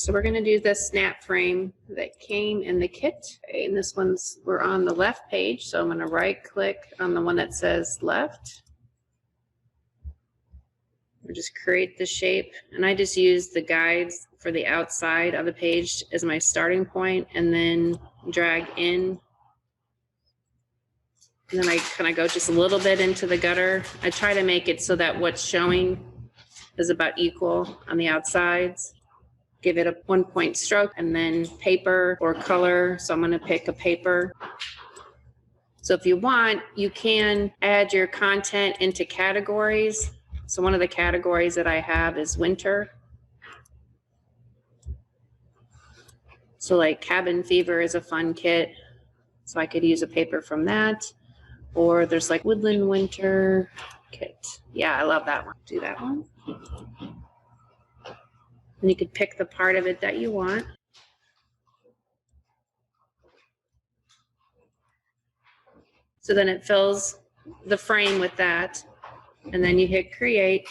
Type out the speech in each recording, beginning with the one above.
So we're going to do the snap frame that came in the kit. Okay, and this one's, we're on the left page. So I'm going to right click on the one that says left. We'll just create the shape. And I just use the guides for the outside of the page as my starting point, and then drag in. And then I kind of go just a little bit into the gutter. I try to make it so that what's showing is about equal on the outsides. Give it a 1-point stroke, and then paper or color. So I'm going to pick a paper. So if you want, you can add your content into categories. So one of the categories that I have is winter. So like cabin fever is a fun kit. So I could use a paper from that. Or there's like woodland winter kit. Yeah, I love that one. Do that one. And you could pick the part of it that you want. So then it fills the frame with that. And then you hit create.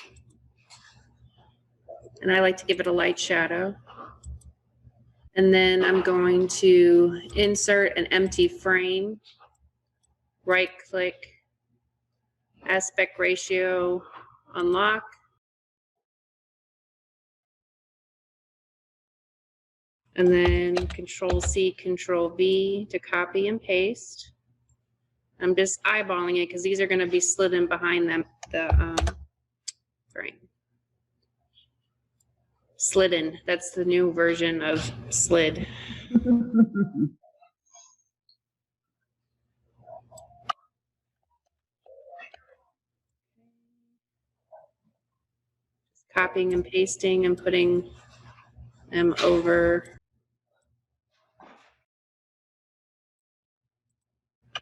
And I like to give it a light shadow. And then I'm going to insert an empty frame. Right click, aspect ratio, unlock. And then Control C, Control V to copy and paste. I'm just eyeballing it because these are going to be slid in behind them, the frame. Slidden, that's the new version of slid. Copying and pasting and putting them over.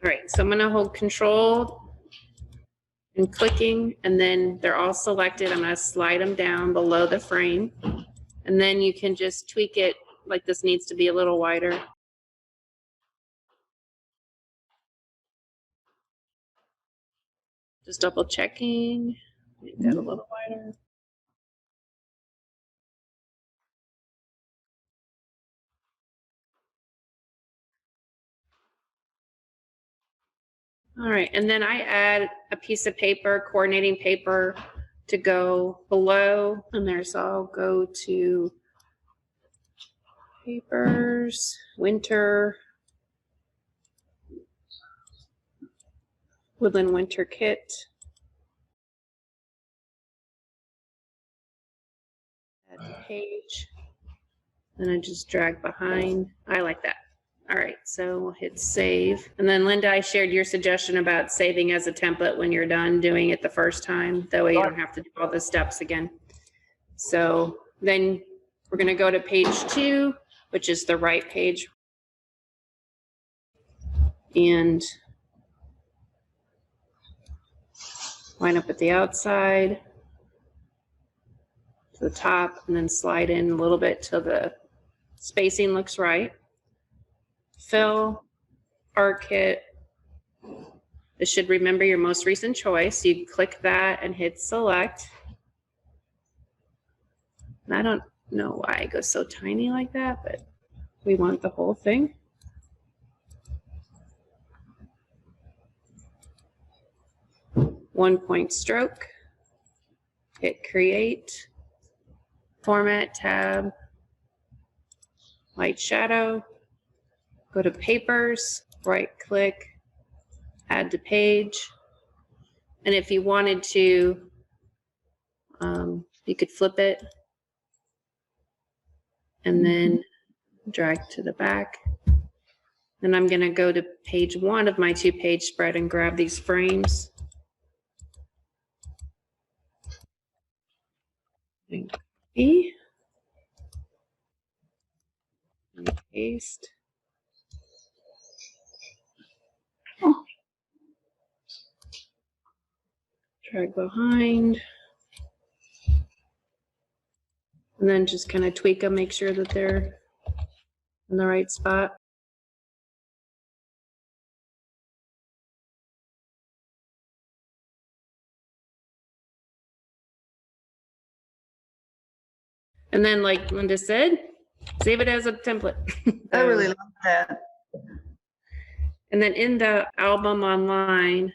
All right, so I'm going to hold Control and clicking, and then they're all selected. I'm going to slide them down below the frame, and then you can just tweak it. Like this needs to be a little wider. Just double checking, make that a little wider. All right, and then I add a piece of paper, coordinating paper, to go below, and there, so I'll go to papers, winter, woodland winter kit. Add the page, and I just drag behind. I like that. All right, so we'll hit save. And then Linda, I shared your suggestion about saving as a template when you're done doing it the first time. That way you don't have to do all the steps again. So then we're going to go to page 2, which is the right page. And line up at the outside to the top, and then slide in a little bit till the spacing looks right. Fill, art kit. This should remember your most recent choice. You click that and hit select. And I don't know why it goes so tiny like that, but we want the whole thing. One-point stroke. Hit create. Format tab. Light shadow. Go to papers, right click, add to page. And if you wanted to, you could flip it and then drag to the back. Then I'm going to go to page 1 of my 2-page spread and grab these frames. And copy. And paste. Drag behind, and then just kind of tweak them, make sure that they're in the right spot. And then, like Linda said, Save it as a template. I really love that. And then in the album online,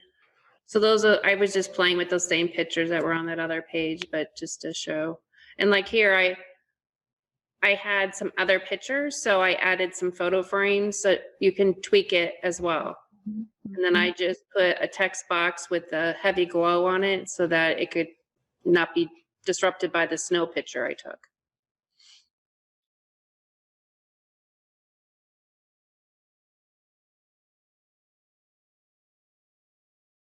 so those are, I was just playing with those same pictures that were on that other page, but just to show. And like here, I had some other pictures, so I added some photo frames so you can tweak it as well. And then I just put a text box with a heavy glow on it so that it could not be disrupted by the snow picture I took.